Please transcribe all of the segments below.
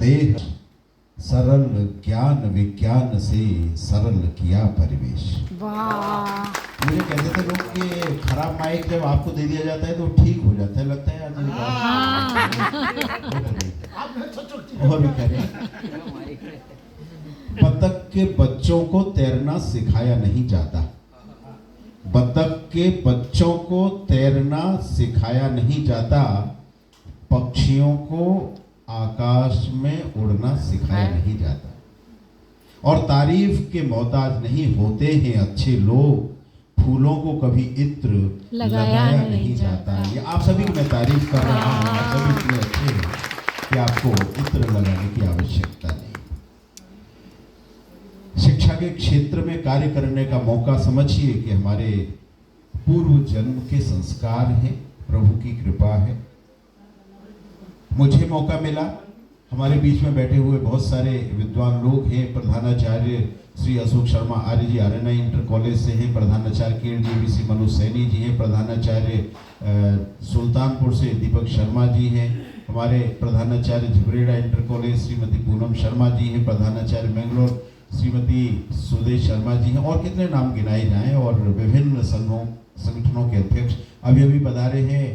देह सरल ज्ञान विज्ञान से सरल किया परिवेश। वाह। मुझे कहते थे लोग कि खराब माइक जब आपको दे दिया जाता है तो ठीक हो जाता है, लगता है और भी कह रहे हैं। बतख के बच्चों को तैरना सिखाया नहीं जाता, बतख के बच्चों को तैरना सिखाया नहीं जाता, पक्षियों को आकाश में उड़ना सिखाया नहीं जाता, और तारीफ के मोहताज नहीं होते हैं अच्छे लोग, फूलों को कभी इत्र लगाया नहीं जाता। ये आप सभी की मैं तारीफ कर रहा हूँ, आप सभी इतने अच्छे हैं कि आपको इत्र लगाने की आवश्यकता नहीं। शिक्षा के क्षेत्र में कार्य करने का मौका समझिए कि हमारे पूर्व जन्म के संस्कार हैं, प्रभु की कृपा है। मुझे मौका मिला, हमारे बीच में बैठे हुए बहुत सारे विद्वान लोग हैं। प्रधानाचार्य श्री अशोक शर्मा आर्य जी आरएनआई इंटर कॉलेज से हैं, प्रधानाचार्य KLDBC मनोज सैनी जी हैं, प्रधानाचार्य सुल्तानपुर से दीपक शर्मा जी हैं, हमारे प्रधानाचार्य झबरेड़ा इंटर कॉलेज श्रीमती पूनम शर्मा जी हैं, प्रधानाचार्य मैंगलोर श्रीमती सुदेश शर्मा जी हैं, और कितने नाम गिनाए जाएं, और विभिन्न संगठनों के अध्यक्ष अभी अभी पधारे हैं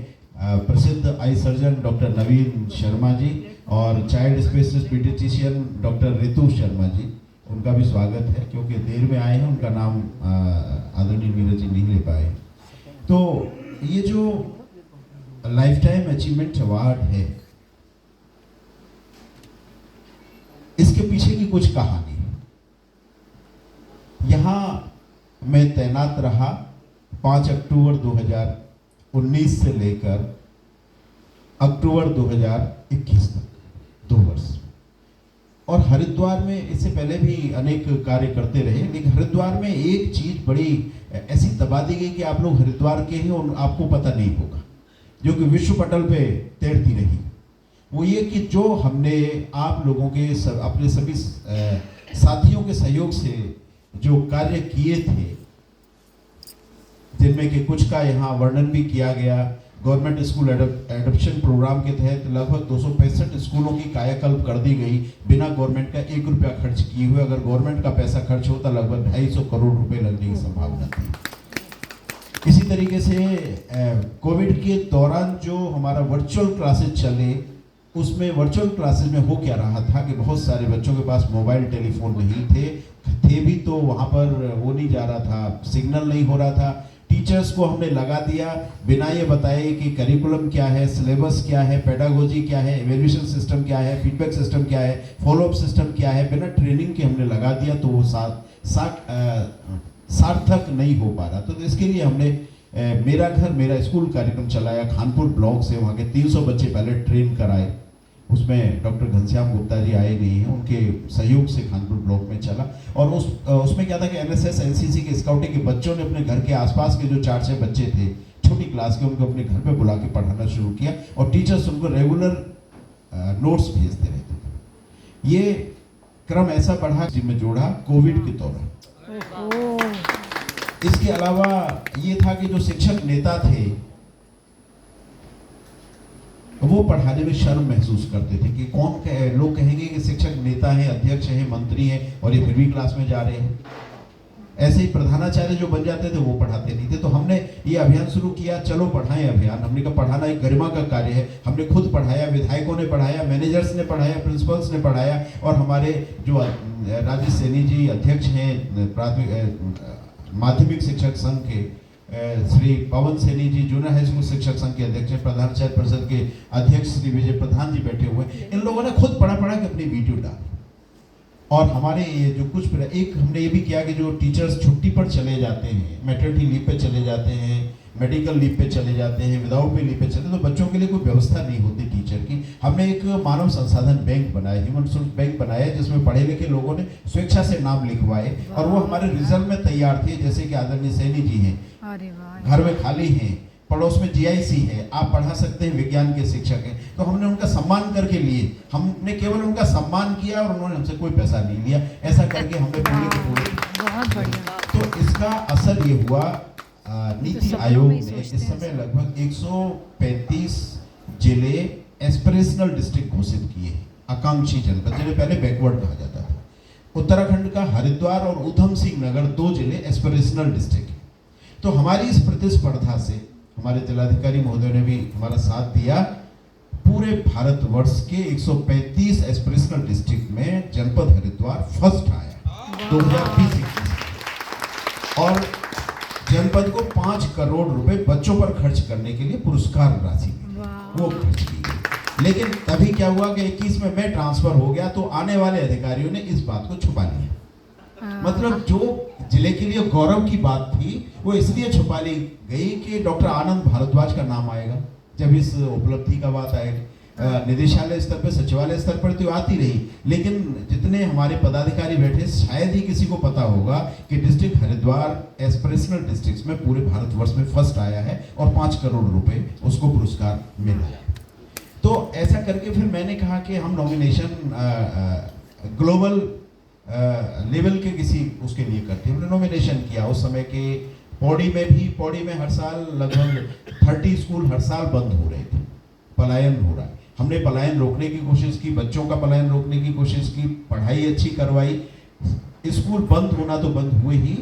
प्रसिद्ध आई सर्जन डॉक्टर नवीन शर्मा जी, और चाइल्ड स्पेशलिस्ट पीडियाट्रिशियन डॉक्टर ऋतु शर्मा जी। उनका भी स्वागत है, क्योंकि देर में आए हैं, उनका नाम आदरणीय नीरज जी नहीं ले पाए। तो ये जो लाइफ टाइम अचीवमेंट अवार्ड है, इसके पीछे की कुछ कहानी है। यहाँ मैं तैनात रहा 5 अक्टूबर 2019 से लेकर अक्टूबर 2021 तक, 2 वर्ष। और हरिद्वार में इससे पहले भी अनेक कार्य करते रहे, लेकिन हरिद्वार में एक चीज बड़ी ऐसी दबा दी गई कि आप लोग हरिद्वार के हैं और आपको पता नहीं होगा, जो कि विश्व पटल पे तैरती रही। वो ये कि जो हमने आप लोगों के अपने सभी साथियों के सहयोग से जो कार्य किए थे, जिनमें कि कुछ का यहाँ वर्णन भी किया गया। गवर्नमेंट स्कूल एडॉप्शन प्रोग्राम के तहत लगभग 265 स्कूलों की कायाकल्प कर दी गई, बिना गवर्नमेंट का 1 रुपया खर्च किए हुए। अगर गवर्नमेंट का पैसा खर्च होता लगभग 250 करोड़ रुपए लगने की संभावना थी। इसी तरीके से कोविड के दौरान जो हमारा वर्चुअल क्लासेज चले, उसमें वर्चुअल क्लासेज में हो क्या रहा था कि बहुत सारे बच्चों के पास मोबाइल टेलीफोन नहीं थे भी तो वहाँ पर वो नहीं जा रहा था, सिग्नल नहीं हो रहा था। टीचर्स को हमने लगा दिया बिना ये बताए कि करिकुलम क्या है, सिलेबस क्या है, पेडागोजी क्या है, इवैल्यूएशन सिस्टम क्या है, फीडबैक सिस्टम क्या है, फॉलोअप सिस्टम क्या है, बिना ट्रेनिंग के हमने लगा दिया, तो वो सार्थक नहीं हो पा रहा। तो इसके लिए हमने मेरा घर मेरा स्कूल कार्यक्रम चलाया। खानपुर ब्लॉक से वहाँ के 300 बच्चे पहले ट्रेन कराए, उसमें डॉक्टर घनश्याम गुप्ता जी आए नहीं हैं, उनके सहयोग से खानपुर ब्लॉक में चला। और उसमें क्या था कि NSS NCC के स्काउटिंग के बच्चों ने अपने घर के आसपास के जो 4-6 बच्चे थे छोटी क्लास के, उनको अपने घर पे बुला के पढ़ाना शुरू किया, और टीचर्स उनको रेगुलर नोट्स भेजते रहते थे। ये क्रम ऐसा बढ़ा जिसमें जोड़ा कोविड के दौरान। इसके अलावा ये था कि जो शिक्षक नेता थे वो पढ़ाने में शर्म महसूस करते थे कि लोग कहेंगे कि शिक्षक नेता है, अध्यक्ष है, मंत्री है, और ये फिर भी क्लास में जा रहे हैं। ऐसे ही प्रधानाचार्य जो बन जाते थे वो पढ़ाते नहीं थे। तो हमने ये अभियान शुरू किया, चलो पढ़ाएं अभियान। हमने कहा पढ़ाना एक गरिमा का कार्य है। हमने खुद पढ़ाया, विधायकों ने पढ़ाया, मैनेजर्स ने पढ़ाया, प्रिंसिपल्स ने पढ़ाया, और हमारे जो राजेश सैनी जी अध्यक्ष हैं प्राथमिक माध्यमिक शिक्षक संघ के, Shri Pawan Saini ji junior high school शिक्षक संघ के अध्यक्ष हैं, प्रधानाचार्य परिषद के अध्यक्ष श्री विजय प्रधान जी बैठे हुए हैं। इन लोगों ने खुद पढ़ा के अपनी वीडियो डाली। और हमारे ये जो कुछ एक हमने ये भी किया कि जो टीचर्स छुट्टी पर चले जाते हैं, मैटरनिटी लीव पे चले जाते हैं, मेडिकल लीव पे चले जाते हैं, विदाउट पे लीव पे चले, तो बच्चों के लिए कोई व्यवस्था नहीं होती टीचर की। हमने एक मानव संसाधन बैंक बनाया, ह्यूमन रिसोर्स बैंक बनाया, जिसमें पढ़े लिखे लोगों ने स्वेच्छा से नाम लिखवाए, और वो हमारे रिजल्ट में तैयार थे। जैसे कि आदरणीय सैनी जी हैं, घर में खाली हैं, पड़ोस में GIC है, आप पढ़ा सकते हैं, विज्ञान के शिक्षक हैं। तो हमने उनका सम्मान करके लिए, हमने केवल उनका सम्मान किया और उन्होंने हमसे कोई पैसा नहीं लिया। ऐसा करके हमने पूरे बहुत बढ़िया। तो इसका असर ये हुआ, नीति आयोग ने इस समय लगभग 135 जिले एस्पिरेशनल डिस्ट्रिक्ट घोषित किए हैं। आकांक्षी जनपद, जिन्हें पहले बैकवर्ड कहा जाता था। उत्तराखंड का हरिद्वार और उधम सिंह नगर 2 जिले एस्पिरेशनल डिस्ट्रिक्ट हैं। तो हमारी इस प्रतिस्पर्धा से हमारे जिलाधिकारी महोदय ने भी हमारा साथ दिया। पूरे भारतवर्ष के 135 एस्पिरेशनल डिस्ट्रिक्ट में जनपद हरिद्वार फर्स्ट आया 2020-21 और जनपद को 5 करोड़ रुपए बच्चों पर खर्च करने के लिए पुरस्कार राशि वो खर्च की गई। लेकिन तभी क्या हुआ कि 21 में मैं ट्रांसफर हो गया, तो आने वाले अधिकारियों ने इस बात को छुपा लिया। मतलब जो जिले के लिए गौरव की बात थी वो इसलिए छुपा ली गई कि डॉक्टर आनंद भारद्वाज का नाम आएगा जब इस उपलब्धि का बात आएगी। निदेशालय स्तर पर, सचिवालय स्तर पर तो आती रही, लेकिन जितने हमारे पदाधिकारी बैठे शायद ही किसी को पता होगा कि डिस्ट्रिक्ट हरिद्वार एस्पिरेशनल डिस्ट्रिक्ट्स में पूरे भारतवर्ष में फर्स्ट आया है और 5 करोड़ रुपए उसको पुरस्कार मिला है। तो ऐसा करके फिर मैंने कहा कि हम नॉमिनेशन ग्लोबल लेवल के किसी उसके लिए करते हैं। हमने नॉमिनेशन किया। उस समय के पौड़ी में हर साल लगभग 30 स्कूल हर साल बंद हो रहे थे, पलायन हो रहा है। हमने पलायन रोकने की कोशिश की, बच्चों का पलायन रोकने की कोशिश की, पढ़ाई अच्छी करवाई। स्कूल बंद होना तो बंद हुए ही,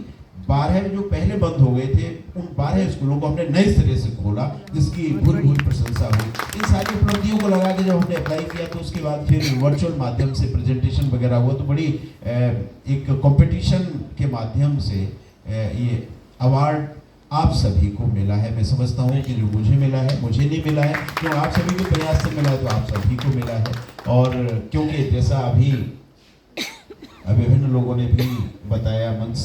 12 जो पहले बंद हो गए थे उन 12 स्कूलों को हमने नए सिरे से खोला, जिसकी भूरी प्रशंसा हुई। इन सारी उपलब्धियों को लगा के जब हमने अप्लाई किया तो उसके बाद फिर वर्चुअल माध्यम से प्रेजेंटेशन वगैरह हुआ, तो बड़ी एक कंपटीशन के माध्यम से ये अवार्ड आप सभी को मिला है। मैं समझता हूँ कि जो मुझे मिला है, मुझे नहीं मिला है, तो आप सभी के प्रयास से मिला है, तो आप सभी को मिला है। और क्योंकि जैसा अभी विभिन्न लोगों ने भी बताया मंच से